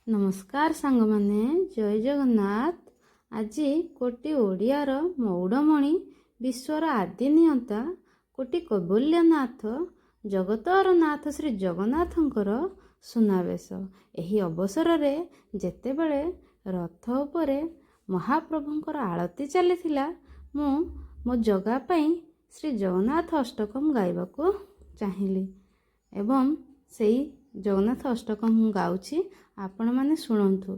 ନମସ୍କାର ସାଙ୍ଗମାନେ, ଜୟ ଜଗନ୍ନାଥ। ଆଜି କୋଟି ଓଡ଼ିଆର ମଉଡ଼ମଣି, ବିଶ୍ୱର ଆଦି ନିୟନ୍ତା, କୋଟି କୈବଲ୍ୟନାଥ, ଜଗତର ନାଥ ଶ୍ରୀ ଜଗନ୍ନାଥଙ୍କର ସୁନାବେଶ। ଏହି ଅବସରରେ ଯେତେବେଳେ ରଥ ଉପରେ ମହାପ୍ରଭୁଙ୍କର ଆଳତି ଚାଲିଥିଲା, ମୁଁ ମୋ ଜଗା ପାଇଁ ଶ୍ରୀ ଜଗନ୍ନାଥ ଅଷ୍ଟକମ୍ ଗାଇବାକୁ ଚାହିଁଲି ଏବଂ ସେଇ ଜଗନ୍ନାଥ ଅଷ୍ଟକମ୍ ମୁଁ ଗାଉଛି, ଆପଣମାନେ ଶୁଣନ୍ତୁ।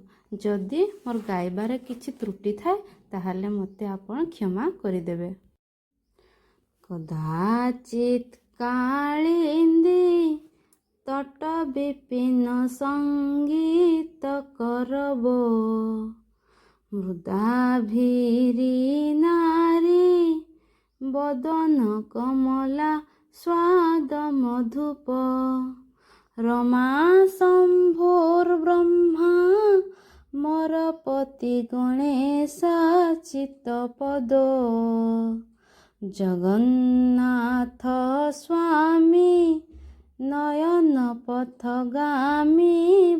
ଯଦି ମୋର ଗାଇବାରେ କିଛି ତ୍ରୁଟି ଥାଏ ତାହେଲେ ମୋତେ ଆପଣ କ୍ଷମା କରିଦେବେ। କଦାଚିତ୍ କାଳିନ୍ଦୀ ତଟ ବିପିନ ସଙ୍ଗୀତ କରବ, ମୃଦାଭିରୀ ନାରୀ ବଦନ କମଲା ସ୍ୱାଦ ମଧୁପ, ରମା ଶମ୍ଭୋର୍ ବ୍ରହ୍ମା ମରପତି ଗଣେଶ ଚିତ୍ତପଦ, ଜଗନ୍ନାଥ ସ୍ୱାମୀ ନୟନ ପଥଗାମୀ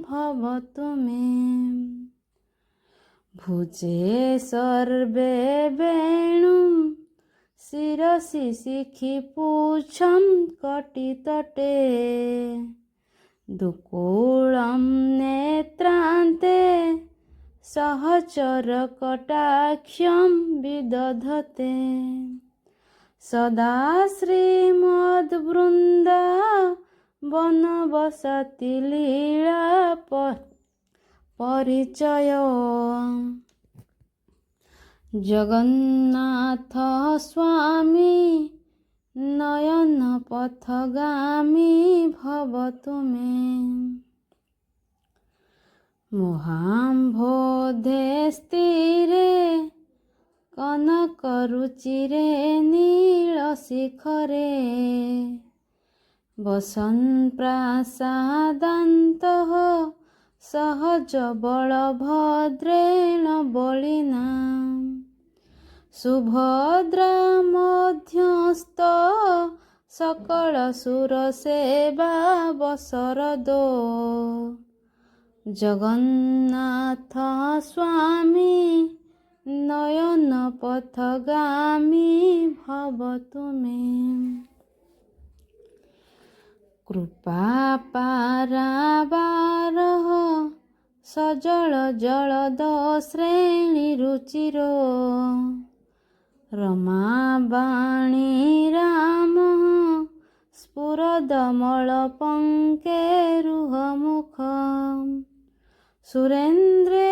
ଭବ ତୁମେ, ଭୁଜେ ସର୍ବେ ବେଣୁಂ ଶିରସି ଶିଖି ପୁଚ୍ଛଂ କଟିତଟେ, ଦୁକୂଳଂ ନେତ୍ରାନ୍ତେ ସହଚର କଟାକ୍ଷଂ ବିଦଧତେ, ସଦା ଶ୍ରୀମଦ୍ ବୃନ୍ଦା ବନବସତି ଲୀଳା ପରିଚୟ, ଜଗନ୍ନାଥ ସ୍ୱାମୀ ନୟନ ପଥଗାମୀ ଭବ ତୁମେ, ମହାମ୍ଭୋଧେ ସ୍ଥିରେ କନକ ରୁଚିରେ ନୀଳ ଶିଖରେ, ବସନ୍ ପ୍ରାସାଦାନ୍ତଃ ସହଜ ବଳଭଦ୍ରେଣ ବଳିନା, ସୁଭଦ୍ରା ମଧ୍ୟସ୍ଥ ସକଳ ସୁରସେବା ବଶରଦ, ଜଗନ୍ନାଥ ସ୍ୱାମୀ ନୟନ ପଥଗାମୀ ଭବ ତୁମେ, କୃପା ପାରାବାରଃ ସଜଳ ଜଳଦ ଶ୍ରେଣୀ ରୁଚିର, ରମାବାଣୀ ରାମ ସ୍ଫୁରଦମଳ ପଙ୍କେରୁହ ମୁଖ, ସୁରେନ୍ଦ୍ରେରାରାଧ୍ୟ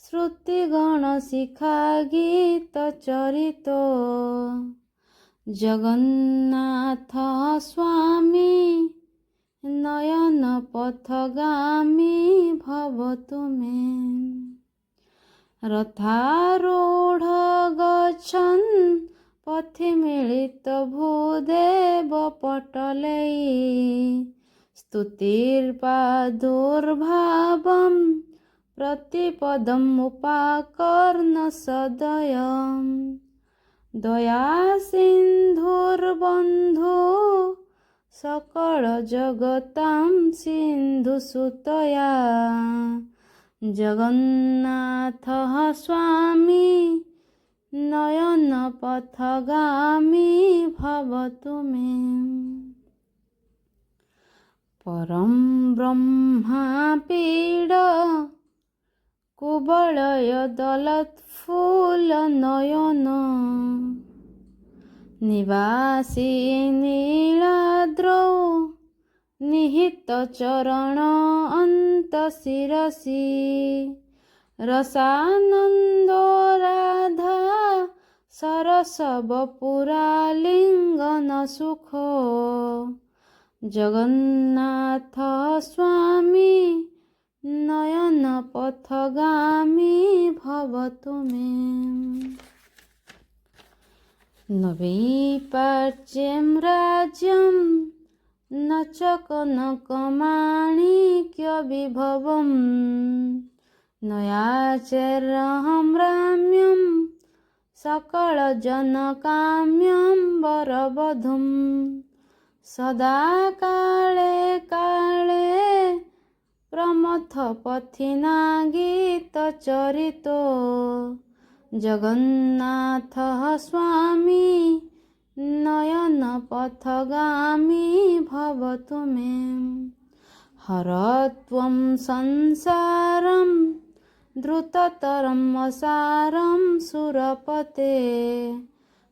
ଶ୍ରୁତିଗଣ ଶିଖା ଗୀତ ଚରିତ, ଜଗନ୍ନାଥ ସ୍ୱାମୀ ନୟନ ପଥଗାମୀ ଭବ ତୁମେ, ରଥାରୂଢ଼ ଗଚ୍ଛନ୍ ପଥି ମିଳିତ ଭୂଦେବ ପଟଲେଇ, ସ୍ତୁତିର୍ପାଦୁର୍ଭାବଂ ପ୍ରତିପଦମ୍ ଉପାକର୍ଣ୍ଣ ସଦୟଂ, ଦୟା ସିନ୍ଧୁର୍ବନ୍ଧୁ ସକଳ ଜଗତାଂ ସିନ୍ଧୁ ସୁତୟା, ଜଗନ୍ନାଥ ସ୍ୱାମୀ ନୟନ ପଥଗାମୀ ଭବ ତୁମେ, ପରଂ ବ୍ରହ୍ମା ପୀଡ଼ କୁବଳୟ ଦଲତ୍ଫୁଲ ନୟନ, ନିବାସୀ ନୀଳାଦ୍ରୌ ନିହିତ ଚରଣ ଅନ୍ତ ଶିରସି, ରସାନନ୍ଦ ରାଧା ସରସ ବପୁରା ଲିଙ୍ଗନ ସୁଖ, ଜଗନ୍ନାଥ ସ୍ୱାମୀ ନୟନ ପଥଗାମୀ ଭବ ତୁମେ, ନବୀପାଚ୍ୟଂ ରାଜ୍ୟଂ ନଚ କନକ ମାଣିକ୍ୟ ବିଭବଂ, ନୟାଚେରହଂ ରାମ୍ୟଂ ସକଳ ଜନ କାମ୍ୟଂ ବରବଧୂಂ, ସଦା କାଳେ କାଳେ ପଥ ପଥିନା ଗୀତ ଚରିତ ଜଗନ୍ନାଥ ସ୍ୱାମୀ ନୟନ ପଥଗାମୀ ଭବ ତୁମେ ହରତ୍ୱଂ ସଂସାରମ୍ ଦ୍ରୁତତରମ୍ ସାରମ୍ ସୁରପତେ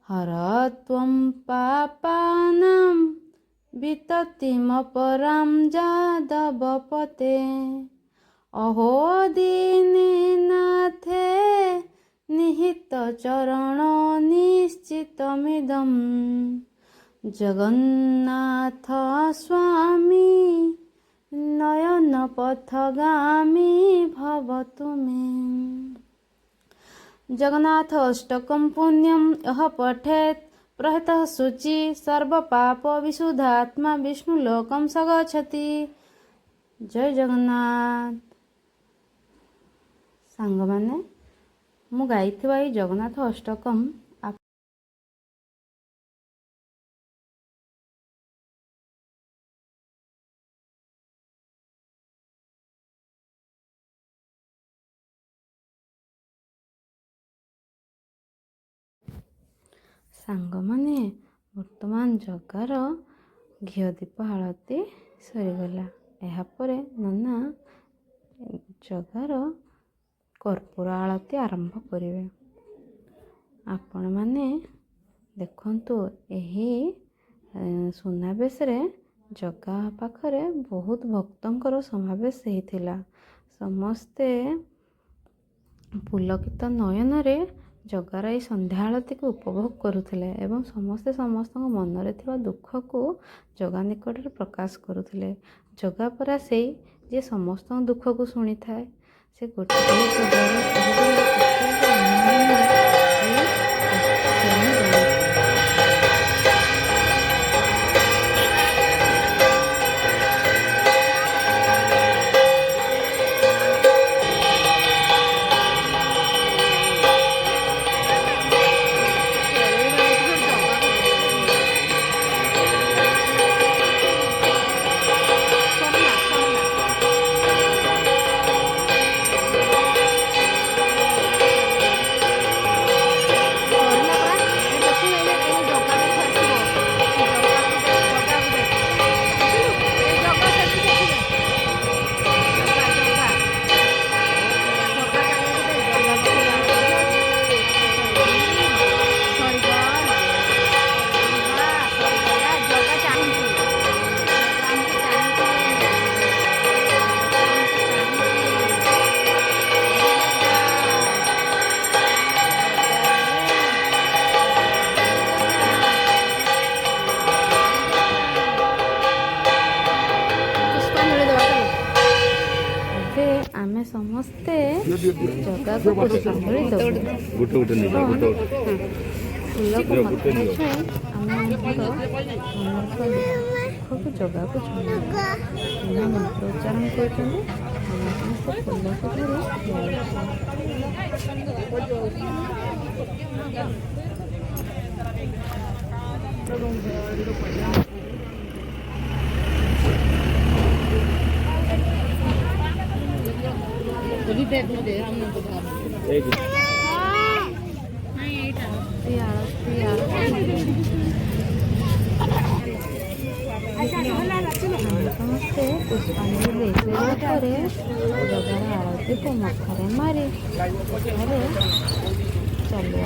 ହରତ୍ୱଂ ପାପାନାମ୍ ବିତତିମପରାମ୍ ଯାଦବପତେ ଅହୋ ଦୀନନାଥେ ନିହିତ ଚରଣ ନିଶ୍ଚିତମିଦମ୍ ଜଗନ୍ନାଥ ସ୍ୱାମୀ ନୟନ ପଥଗାମୀ ଭବ ତୁମେ जगन्नाथ अष्टकं पुण्यम यह पठेत प्रहतः शुचि सर्वपाप विशुद्धात्मा विष्णुलोकं स गच्छति। जय जगन्नाथ। सांग माने मु गाइथिबा ई जगन्नाथ अष्टकम सांग माने वर्तमान जगार घिओ दीप आलती सरीगला यापर नना जगार कर्पूर आलती आरंभ करेंगे। आपण मैंने देखंतु यही सुनावेश जगा पाखरे बहुत भक्तंकर समावेश होता समस्ते पुलकित नयन रे जगार ये संध्या आलती को उपभोग करुले एवं समस्ते समस्त मनरे थिबा दुख को जगा निकट प्रकाश करुले। जगा परा से जे समस्त दुख को शुणी थाए से गोटे आमे समस्ते जगा को पुष्पांजलि दबु फूल को जगा को मंत्र उच्चारण कर समस्ते पुष्पांजलि जगार आरती को मथारे मारी चली